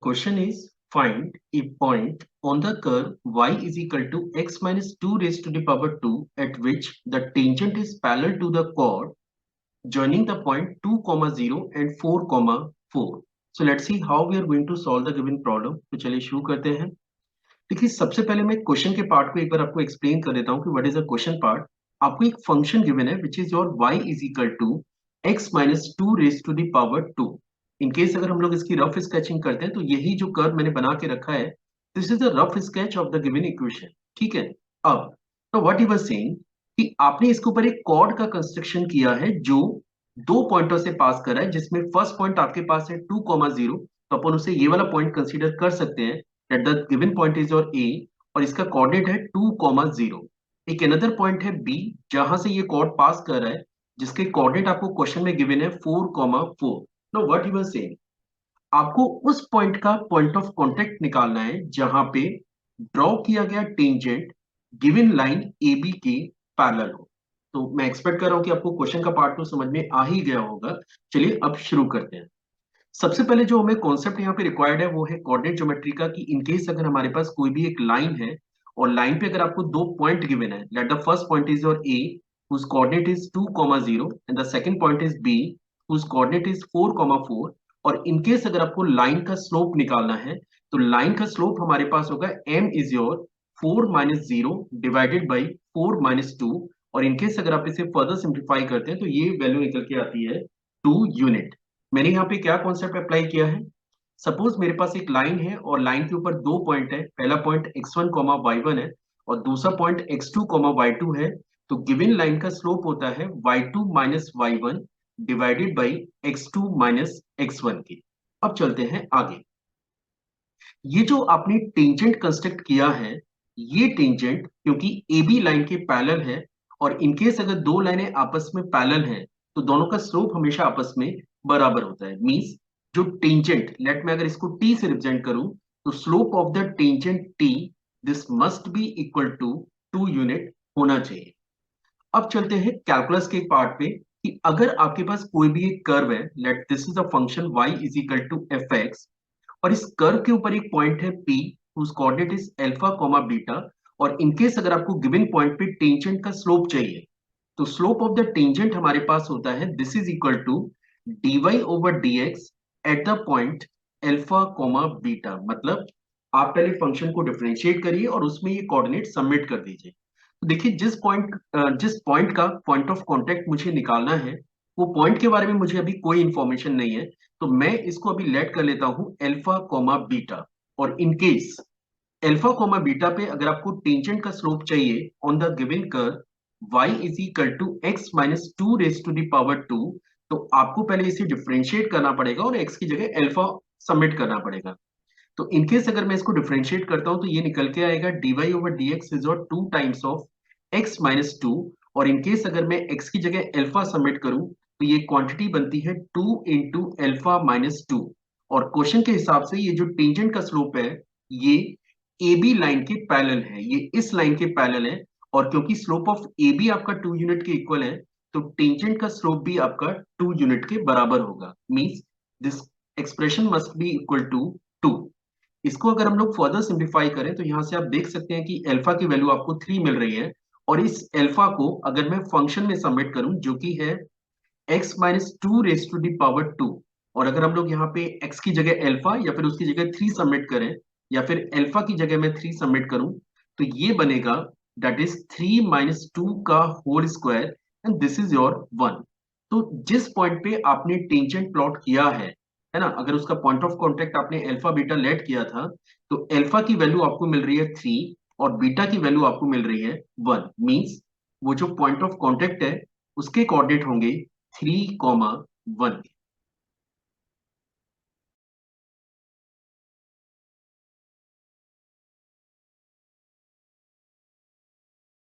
Question is find a point on the curve y is equal to x minus 2 raised to the power 2 at which the tangent is parallel to the chord joining the point 2 comma 0 and 4 comma 4. So let's see how we are going to solve the given problem. तो चलिए शुरू करते हैं. देखिए सबसे पहले मैं question के पार्ट को एक बार आपको एक्सप्लेन कर देता हूँ कि what is a question part. आपको एक फंक्शन गिवन है which is your y is equal to x minus 2 raise to the power 2. In case अगर हम लोग इसकी रफ स्केचिंग करते हैं तो यही जो कर्व मैंने बना के रखा है this is the rough sketch of the given equation. ठीक है. अब तो व्हाट यू वर सेइंग कि आपने इसके ऊपर एक कॉर्ड का कंस्ट्रक्शन किया है जो दो पॉइंटों से पास कर रहा है, जिसमें फर्स्ट पॉइंट आपके पास है 2,0, तो अपन उसे ये वाला पॉइंट कंसीडर कर सकते हैं that the given point is your A और इसका कोऑर्डिनेट है 2,0. एक अनदर पॉइंट है B जहां से ये कॉर्ड पास कर रहा है जिसके कोऑर्डिनेट आपको क्वेश्चन में गिवन है 4,4. No what you are saying, आपको उस पॉइंट का पॉइंट ऑफ कांटेक्ट निकालना है जहां पे ड्रॉ किया गया टेंजेंट गिवन लाइन AB के पैरेलल हो. तो मैं एक्सपेक्ट कर रहा हूं कि आपको क्वेश्चन का पार्ट तो समझ में आ ही गया होगा. चलिए अब शुरू करते हैं. सबसे पहले जो हमें कॉन्सेप्ट यहाँ पे रिक्वायर्ड है वो है कोऑर्डिनेट ज्योमेट्री का, कि इनकेस अगर हमारे पास कोई भी एक लाइन है और लाइन पे अगर आपको दो पॉइंट गिवन है, let the first point is your A whose coordinate is 2,0 and the second point is B whose coordinate is 4,4. और इनकेस अगर आपको लाइन का स्लोप निकालना है तो लाइन का स्लोप हमारे पास होगा m is your 4 minus 0 divided by 4 minus 2. और इनकेस अगर आप इसे फर्दर सिंप्लीफाई करते हैं तो ये वैल्यू निकल के आती है 2 यूनिट. मैंने यहाँ पे क्या कॉन्सेप्ट अप्लाई किया है. सपोज मेरे पास एक लाइन है और लाइन के ऊपर दो पॉइंट है. पहला पॉइंट x1 y1 है और दूसरा पॉइंट x2 y2 है. तो गिवन लाइन का स्लोप होता है y2 minus y1 divided by x2 minus x1 की. अब चलते हैं आगे. ये जो आपने टेंजेंट कंस्ट्रक्ट किया है, ये टेंजेंट क्योंकि AB लाइन के पैरेलल है और इनकेस अगर दो लाइनें आपस में पैरेलल हैं तो दोनों का स्लोप हमेशा आपस में बराबर होता है. मींस जो टेंजेंट, लेट मैं अगर इसको t से रिप्रेजेंट करूं तो slope of the tangent t this must be equal to 2 unit होना चाहिए. अब चलते हैं कैलकुलस के पार्ट पे कि अगर आपके पास कोई भी एक कर्व है, let this is a function y is equal to fx और इस कर्व के ऊपर एक पॉइंट है P whose coordinate is alpha comma beta. और इनकेस अगर आपको गिवन पॉइंट पे टेंजेंट का स्लोप चाहिए तो स्लोप ऑफ द टेंजेंट हमारे पास होता है this is equal to dy over dx at the point alpha comma beta. मतलब आप पहले फंक्शन को डिफरेंशिएट करिए और उसमें ये कोऑर्डिनेट सबमिट कर दीजिए. तो देखिए जिस पॉइंट का पॉइंट ऑफ कांटेक्ट मुझे निकालना है वो पॉइंट के बारे में मुझे अभी कोई इंफॉर्मेशन नहीं है, तो मैं इसको अभी लेट कर लेता हूं अल्फा कॉमा बीटा. और इनकेस अल्फा कॉमा बीटा पे अगर आपको टेंजेंट का स्लोप चाहिए on the given curve y is equal to x minus 2 raise to the power 2, तो आपको पहले इसे डिफरेंशिएट करना पड़ेगा और x की जगह अल्फा सबमिट करना पड़ेगा. तो इनकेस अगर मैं इसको डिफरेंशिएट करता हूं तो ये निकल के आएगा dy ओवर dx इज और 2 टाइम्स ऑफ x माइनस 2. और इनकेस अगर मैं x की जगह अल्फा सबमिट करूं तो ये क्वांटिटी बनती है 2 इंटू अल्फा माइनस 2. और क्वेश्चन के हिसाब से ये जो टेंजेंट का स्लोप है ये AB लाइन के पैरेलल है, ये इस लाइन के पैरेलल है. और क्योंकि स्लोप ऑफ AB आपका 2 यूनिट के इक्वल है तो टेंजेंट का स्लोप भी आपका 2 यूनिट के बराबर होगा. Means this expression must be equal to 2. इसको अगर हम लोग फर्दर सिंप्लीफाई करें तो यहां से आप देख सकते हैं कि अल्फा की वैल्यू आपको 3 मिल रही है. और इस अल्फा को अगर मैं फंक्शन में सबमिट करूं जो कि है x minus 2 raise to the power 2, और अगर हम लोग यहाँ पे x की जगह अल्फा या फिर उसकी जगह 3 सबमिट करें या फिर अल्फा की जगह मैं 3 सबमिट करूं तो ये बनेगा दैट इज 3 माइनस 2 का whole square and this is your 1. तो जिस पॉइंट पे आपने टेंजेंट प्लॉट किया है ना, अगर उसका पॉइंट ऑफ कांटेक्ट आपने अल्फा बीटा लेट किया था तो अल्फा की वैल्यू आपको मिल रही है 3 और बीटा की वैल्यू आपको मिल रही है 1. मींस वो जो पॉइंट ऑफ कांटेक्ट है उसके कोऑर्डिनेट होंगे 3, 1.